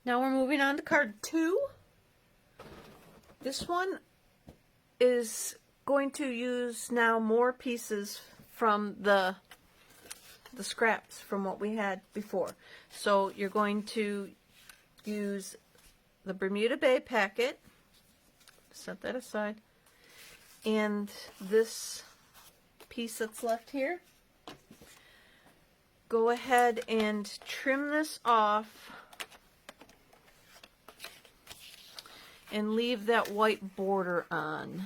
Now we're moving on to card 2. This one is going to use now more pieces from the scraps from what we had before. So you're going to use the Bermuda Bay packet, set that aside, and this piece that's left here. Go ahead and trim this off and leave that white border on.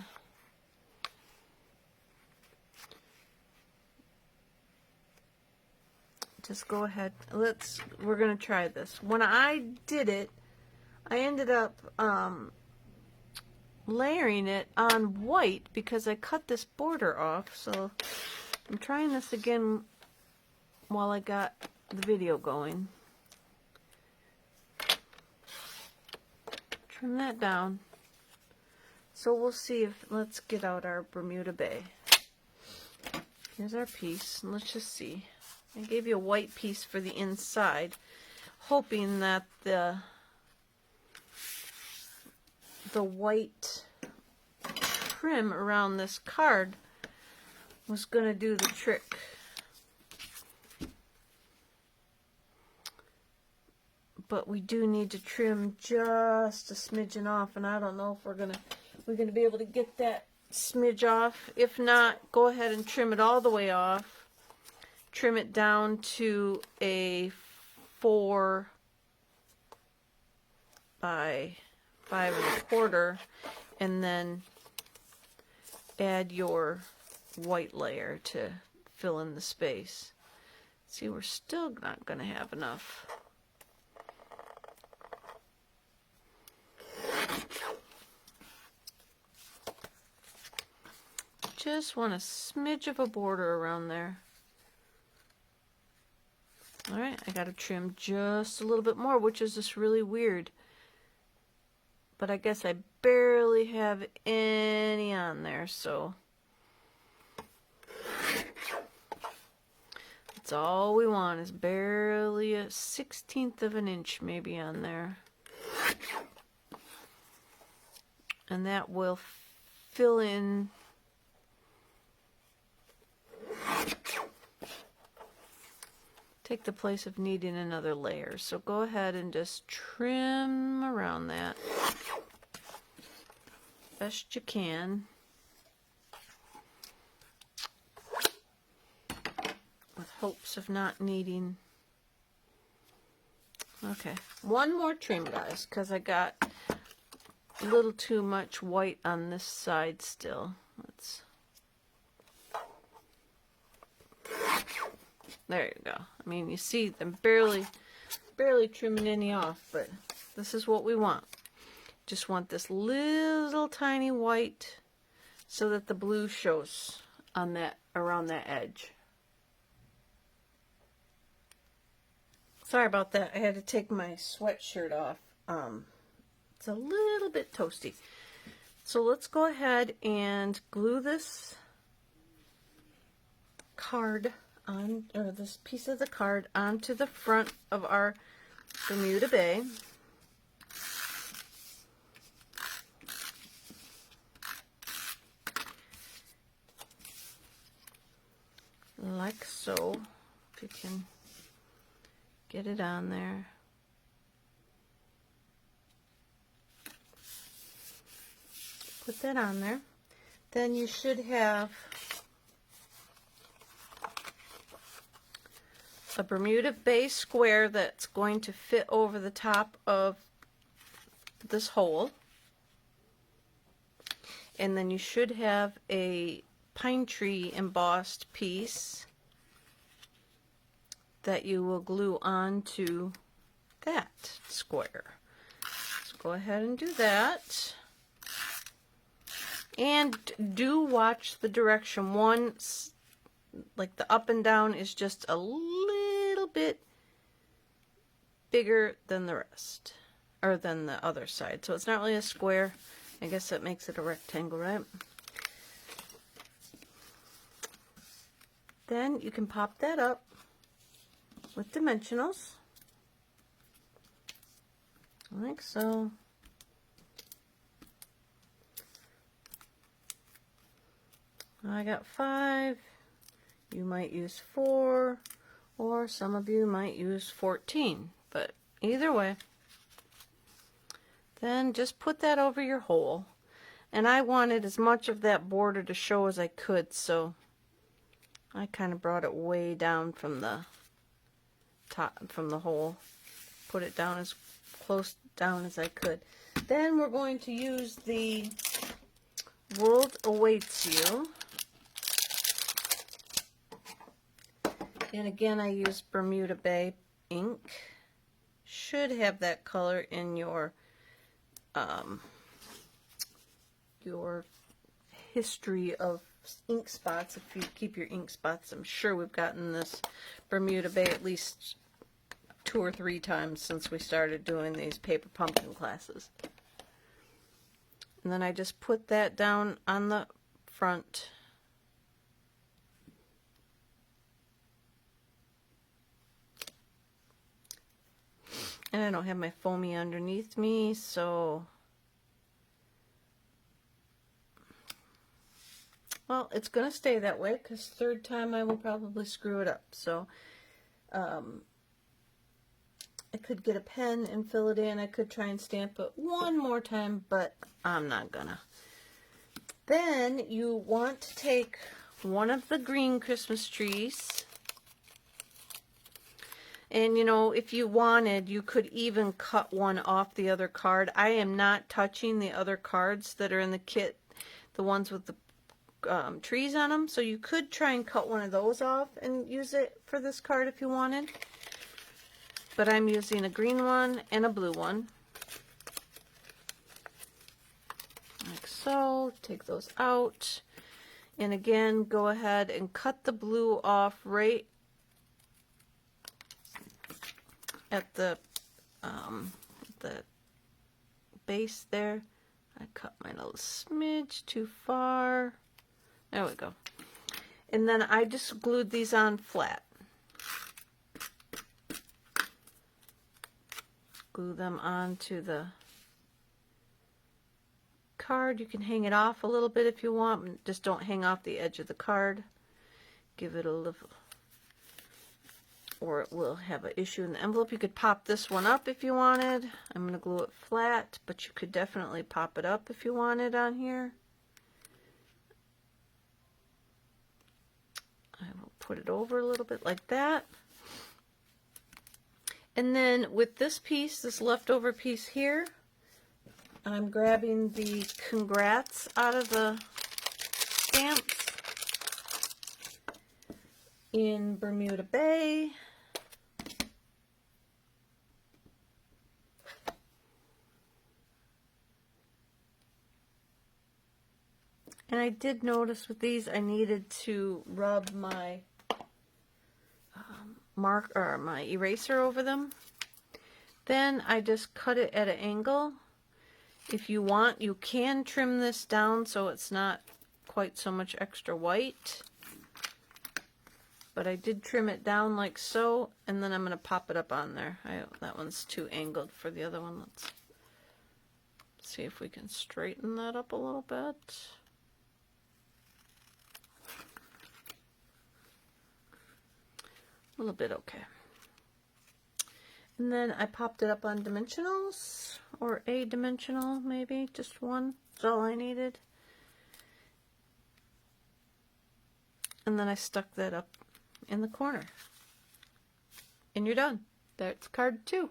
Just go ahead. We're going to try this. When I did it, I ended up layering it on white because I cut this border off. So I'm trying this again while I got the video going. Trim that down. So we'll see if, let's get out our Bermuda Bay. Here's our piece, and let's just see. I gave you a white piece for the inside, hoping that the white trim around this card was going to do the trick. But we do need to trim just a smidgen off, and I don't know if we're gonna be able to get that smidge off. If not, go ahead and trim it all the way off. Trim it down to a 4 by 5 1/4, and then add your white layer to fill in the space. See, we're still not going to have enough. Just want a smidge of a border around there. Alright, I gotta trim just a little bit more, which is just really weird. But I guess I barely have any on there, so that's all we want, is barely a 1/16 of an inch maybe on there. And that will fill in take the place of needing another layer. So go ahead and just trim around that best you can with hopes of not needing. Okay, one more trim, guys, because I got a little too much white on this side still. There you go. I mean, you see them barely trimming any off, but this is what we want. Just want this little tiny white so that the blue shows on that, around that edge. Sorry about that. I had to take my sweatshirt off. It's a little bit toasty. So let's go ahead and glue this card on, or this piece of the card onto the front of our Bermuda Bay. Like so. If you can get it on there. Put that on there. Then you should have a Bermuda Bay square that's going to fit over the top of this hole. And then you should have a pine tree embossed piece that you will glue onto that square. So go ahead and do that. And do watch the direction. One, like the up and down, is just a little bit bigger than the rest, or than the other side. So it's not really a square. I guess that makes it a rectangle, right? Then you can pop that up with dimensionals. like so. I got 5. You might use 4, or some of you might use 14, but either way. Then just put that over your hole. And I wanted as much of that border to show as I could, so I kind of brought it way down from the top, from the hole. Put it down as close down as I could. Then we're going to use the World Awaits You. And again, I used Bermuda Bay ink. Should have that color in your history of ink spots. If you keep your ink spots, I'm sure we've gotten this Bermuda Bay at least 2 or 3 times since we started doing these paper pumpkin classes. And then I just put that down on the front. And I don't have my foamy underneath me, so, well, it's going to stay that way because third time I will probably screw it up. So I could get a pen and fill it in. I could try and stamp it one more time, but I'm not gonna. Then you want to take one of the green Christmas trees. And, you know, if you wanted, you could even cut one off the other card. I am not touching the other cards that are in the kit, the ones with the trees on them. So you could try and cut one of those off and use it for this card if you wanted. But I'm using a green one and a blue one. Like so. Take those out. And again, go ahead and cut the blue off right at the base there. I cut mine a little smidge too far. There we go. And then I just glued these on flat. Glue them onto the card. You can hang it off a little bit if you want. Just don't hang off the edge of the card. Give it a little, or it will have an issue in the envelope. You could pop this one up if you wanted. I'm going to glue it flat, but you could definitely pop it up if you wanted on here. I will put it over a little bit like that. And then with this piece, this leftover piece here, I'm grabbing the congrats out of the stamps in Bermuda Bay. And I did notice with these I needed to rub my my eraser over them. Then I just cut it at an angle. If you want, you can trim this down so it's not quite so much extra white. But I did trim it down like so, and then I'm going to pop it up on there. That one's too angled for the other one. Let's see if we can straighten that up a little bit. A little bit okay. And then I popped it up on dimensionals, or a dimensional maybe, just one. That's all I needed. And then I stuck that up in the corner. And you're done. That's card 2.